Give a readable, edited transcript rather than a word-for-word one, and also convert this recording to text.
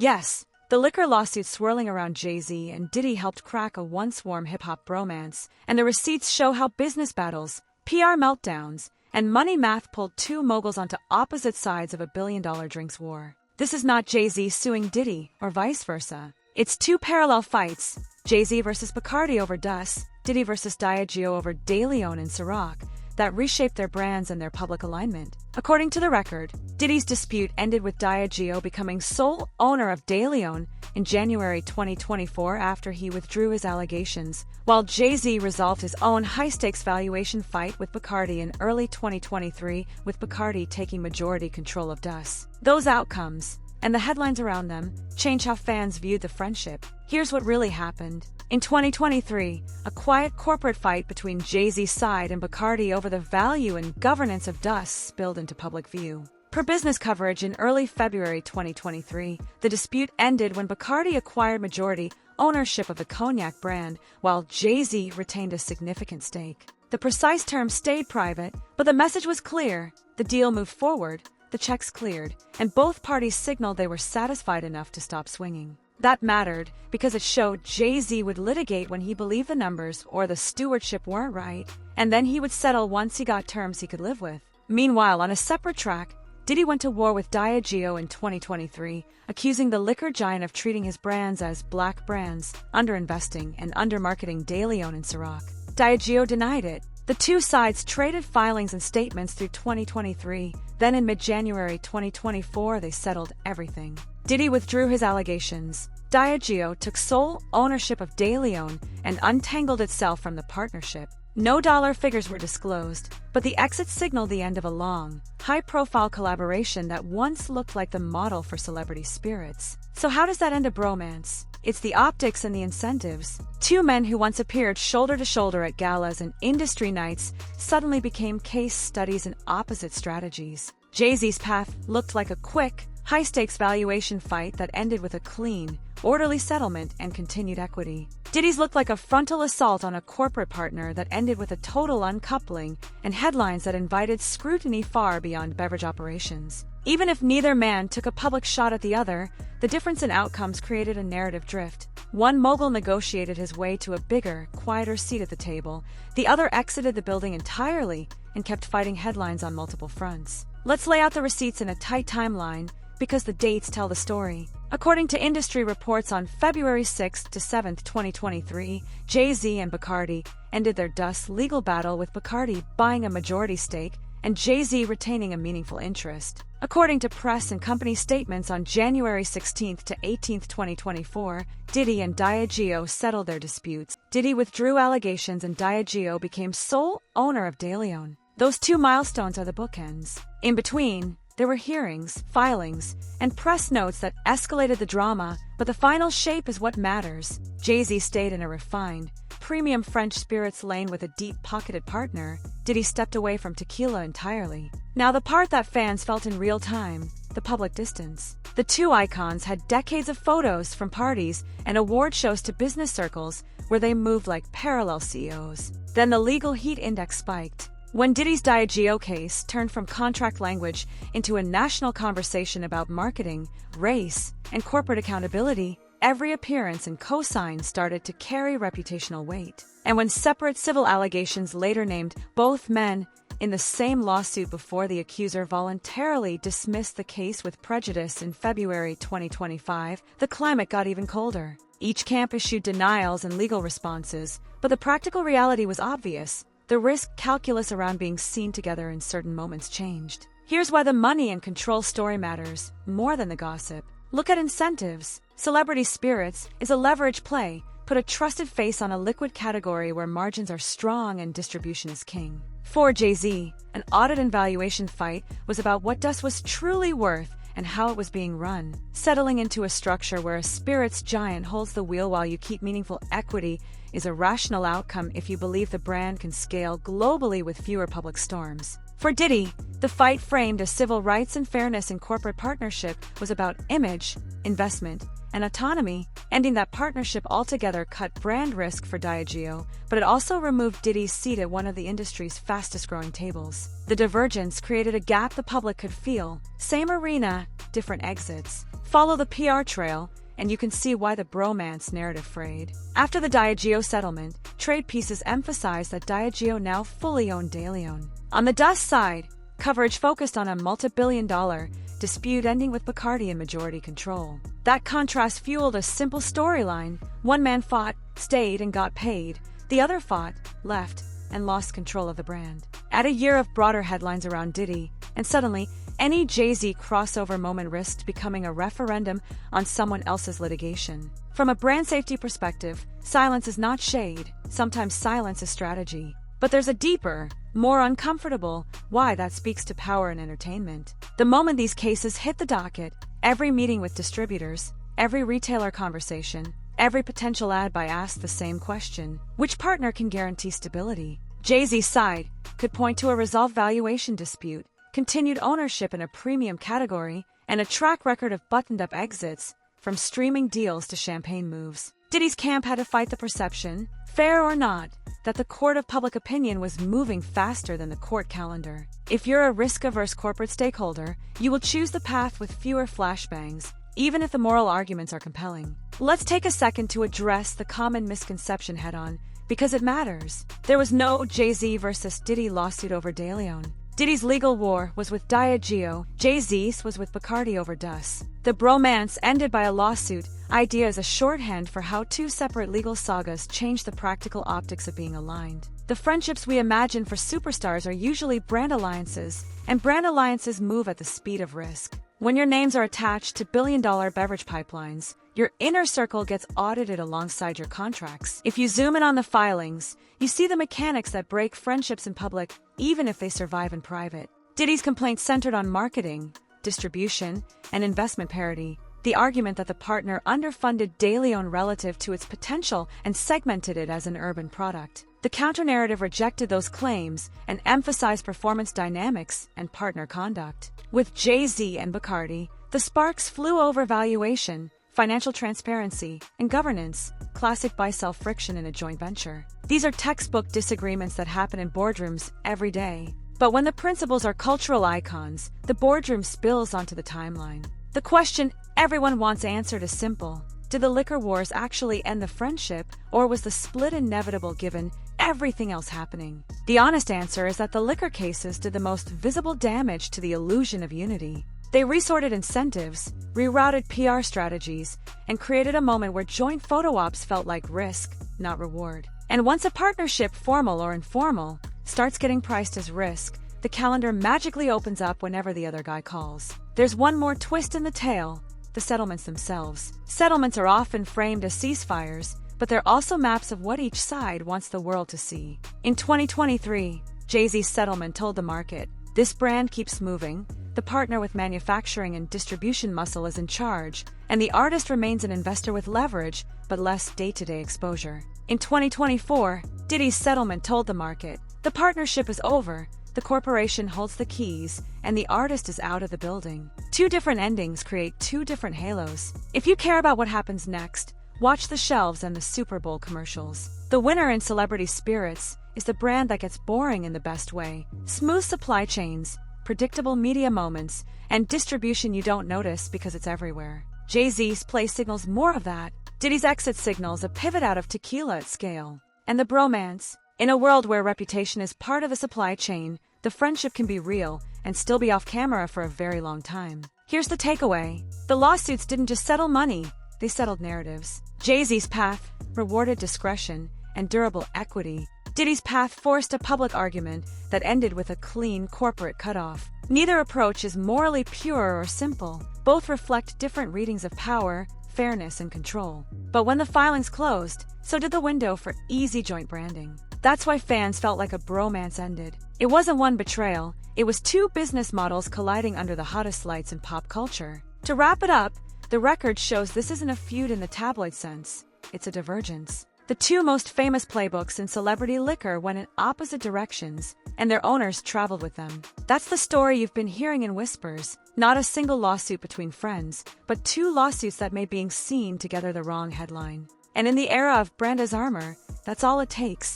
Yes, the liquor lawsuit swirling around Jay-Z and Diddy helped crack a once warm hip-hop bromance, and the receipts show how business battles, PR meltdowns, and money math pulled two moguls onto opposite sides of a billion-dollar drinks war. This is not Jay-Z suing Diddy, or vice versa. It's two parallel fights, Jay-Z versus Bacardi over Dus, Diddy versus Diageo over DeLeón and Ciroc, that reshaped their brands and their public alignment. According to the record, Diddy's dispute ended with Diageo becoming sole owner of DeLeón in January 2024 after he withdrew his allegations, while Jay-Z resolved his own high-stakes valuation fight with Bacardi in early 2023, with Bacardi taking majority control of Dus. Those outcomes, and the headlines around them, change how fans viewed the friendship. Here's what really happened. In 2023, a quiet corporate fight between Jay-Z's side and Bacardi over the value and governance of Dus spilled into public view. Per business coverage in early February 2023, the dispute ended when Bacardi acquired majority ownership of the cognac brand, while Jay-Z retained a significant stake. The precise terms stayed private, but the message was clear. The deal moved forward, the checks cleared, and both parties signaled they were satisfied enough to stop swinging. That mattered because it showed Jay-Z would litigate when he believed the numbers or the stewardship weren't right, and then he would settle once he got terms he could live with. Meanwhile, on a separate track, Diddy went to war with Diageo in 2023, accusing the liquor giant of treating his brands as black brands, underinvesting, and undermarketing DeLeón and Ciroc. Diageo denied it. The two sides traded filings and statements through 2023. Then in mid-January 2024, they settled everything. Diddy withdrew his allegations. Diageo took sole ownership of DeLeón and untangled itself from the partnership. No dollar figures were disclosed, but the exit signaled the end of a long, high-profile collaboration that once looked like the model for celebrity spirits. So how does that end a bromance? It's the optics and the incentives. Two men who once appeared shoulder to shoulder at galas and industry nights suddenly became case studies in opposite strategies. Jay-Z's path looked like a quick, high-stakes valuation fight that ended with a clean, orderly settlement and continued equity. Diddy's looked like a frontal assault on a corporate partner that ended with a total uncoupling and headlines that invited scrutiny far beyond beverage operations. Even if neither man took a public shot at the other, the difference in outcomes created a narrative drift. One mogul negotiated his way to a bigger, quieter seat at the table. The other exited the building entirely and kept fighting headlines on multiple fronts. Let's lay out the receipts in a tight timeline, because the dates tell the story. According to industry reports, on February 6 to 7, 2023, Jay-Z and Bacardi ended their Dus legal battle, with Bacardi buying a majority stake and Jay-Z retaining a meaningful interest. According to press and company statements, on January 16 to 18, 2024, Diddy and Diageo settled their disputes. Diddy withdrew allegations and Diageo became sole owner of DeLeón. Those two milestones are the bookends. In between, there were hearings, filings, and press notes that escalated the drama, but the final shape is what matters. Jay-Z stayed in a refined, premium French spirits lane with a deep-pocketed partner. Diddy stepped away from tequila entirely. Now the part that fans felt in real time, the public distance. The two icons had decades of photos from parties and award shows to business circles where they moved like parallel CEOs. Then the legal heat index spiked. When Diddy's Diageo case turned from contract language into a national conversation about marketing, race, and corporate accountability, every appearance and cosign started to carry reputational weight. And when separate civil allegations later named both men in the same lawsuit before the accuser voluntarily dismissed the case with prejudice in February 2025, the climate got even colder. Each camp issued denials and legal responses, but the practical reality was obvious. The risk calculus around being seen together in certain moments changed. Here's why the money and control story matters more than the gossip. Look at incentives. Celebrity spirits is a leverage play. Put a trusted face on a liquid category where margins are strong and distribution is king. For Jay-Z, an audit and valuation fight was about what Dus was truly worth and how it was being run. Settling into a structure where a spirits giant holds the wheel while you keep meaningful equity is a rational outcome if you believe the brand can scale globally with fewer public storms. For Diddy, the fight, framed as civil rights and fairness in corporate partnership, was about image, investment, and autonomy. Ending that partnership altogether cut brand risk for Diageo, but it also removed Diddy's seat at one of the industry's fastest-growing tables. The divergence created a gap the public could feel. Same arena, different exits. Follow the PR trail, and you can see why the bromance narrative frayed. After the Diageo settlement, trade pieces emphasized that Diageo now fully owned DeLeón. On the dust side, coverage focused on a multi-billion-dollar dispute ending with Bacardi in majority control. That contrast fueled a simple storyline. One man fought, stayed, and got paid. The other fought, left, and lost control of the brand. Add a year of broader headlines around Diddy, and suddenly, any Jay-Z crossover moment risked becoming a referendum on someone else's litigation. From a brand safety perspective, silence is not shade. Sometimes silence is strategy. But there's a deeper, more uncomfortable why that speaks to power and entertainment. The moment these cases hit the docket, every meeting with distributors, every retailer conversation, every potential ad buy asks the same question: which partner can guarantee stability? Jay-Z's side could point to a resolved valuation dispute, continued ownership in a premium category, and a track record of buttoned-up exits, from streaming deals to champagne moves. Diddy's camp had to fight the perception, fair or not, that the court of public opinion was moving faster than the court calendar. If you're a risk-averse corporate stakeholder, you will choose the path with fewer flashbangs, even if the moral arguments are compelling. Let's take a second to address the common misconception head-on, because it matters. There was no Jay-Z versus Diddy lawsuit over DeLeón. Diddy's legal war was with Diageo, Jay-Z's was with Bacardi over DUS. The bromance ended by a lawsuit idea is a shorthand for how two separate legal sagas change the practical optics of being aligned. The friendships we imagine for superstars are usually brand alliances, and brand alliances move at the speed of risk. When your names are attached to billion-dollar beverage pipelines, your inner circle gets audited alongside your contracts. If you zoom in on the filings, you see the mechanics that break friendships in public, even if they survive in private. Diddy's complaints centered on marketing, distribution, and investment parity. The argument that the partner underfunded DeLeón relative to its potential and segmented it as an urban product. The counter-narrative rejected those claims and emphasized performance dynamics and partner conduct. With Jay-Z and Bacardi, the sparks flew over valuation, financial transparency, and governance, classic buy-sell friction in a joint venture. These are textbook disagreements that happen in boardrooms every day. But when the principals are cultural icons, the boardroom spills onto the timeline. The question everyone wants answered is simple. Did the liquor wars actually end the friendship, or was the split inevitable given everything else happening? The honest answer is that the liquor cases did the most visible damage to the illusion of unity. They resorted incentives, rerouted PR strategies, and created a moment where joint photo ops felt like risk, not reward. And once a partnership, formal or informal, starts getting priced as risk, the calendar magically opens up whenever the other guy calls. There's one more twist in the tale: the settlements themselves. Settlements are often framed as ceasefires, but they're also maps of what each side wants the world to see. In 2023, Jay-Z's settlement told the market, this brand keeps moving, the partner with manufacturing and distribution muscle is in charge, and the artist remains an investor with leverage, but less day-to-day exposure. In 2024, Diddy's settlement told the market, the partnership is over, the corporation holds the keys, and the artist is out of the building. Two different endings create two different halos. If you care about what happens next, watch the shelves and the Super Bowl commercials. The winner in celebrity spirits is the brand that gets boring in the best way. Smooth supply chains, predictable media moments, and distribution you don't notice because it's everywhere. Jay-Z's play signals more of that. Diddy's exit signals a pivot out of tequila at scale. And the bromance. In a world where reputation is part of a supply chain, the friendship can be real and still be off camera for a very long time. Here's the takeaway. The lawsuits didn't just settle money, they settled narratives. Jay-Z's path rewarded discretion and durable equity. Diddy's path forced a public argument that ended with a clean corporate cutoff. Neither approach is morally pure or simple. Both reflect different readings of power, fairness, and control. But when the filings closed, so did the window for easy joint branding. That's why fans felt like a bromance ended. It wasn't one betrayal, it was two business models colliding under the hottest lights in pop culture. To wrap it up, the record shows this isn't a feud in the tabloid sense, it's a divergence. The two most famous playbooks in celebrity liquor went in opposite directions, and their owners traveled with them. That's the story you've been hearing in whispers. Not a single lawsuit between friends, but two lawsuits that made being seen together the wrong headline. And in the era of brand as armor, that's all it takes.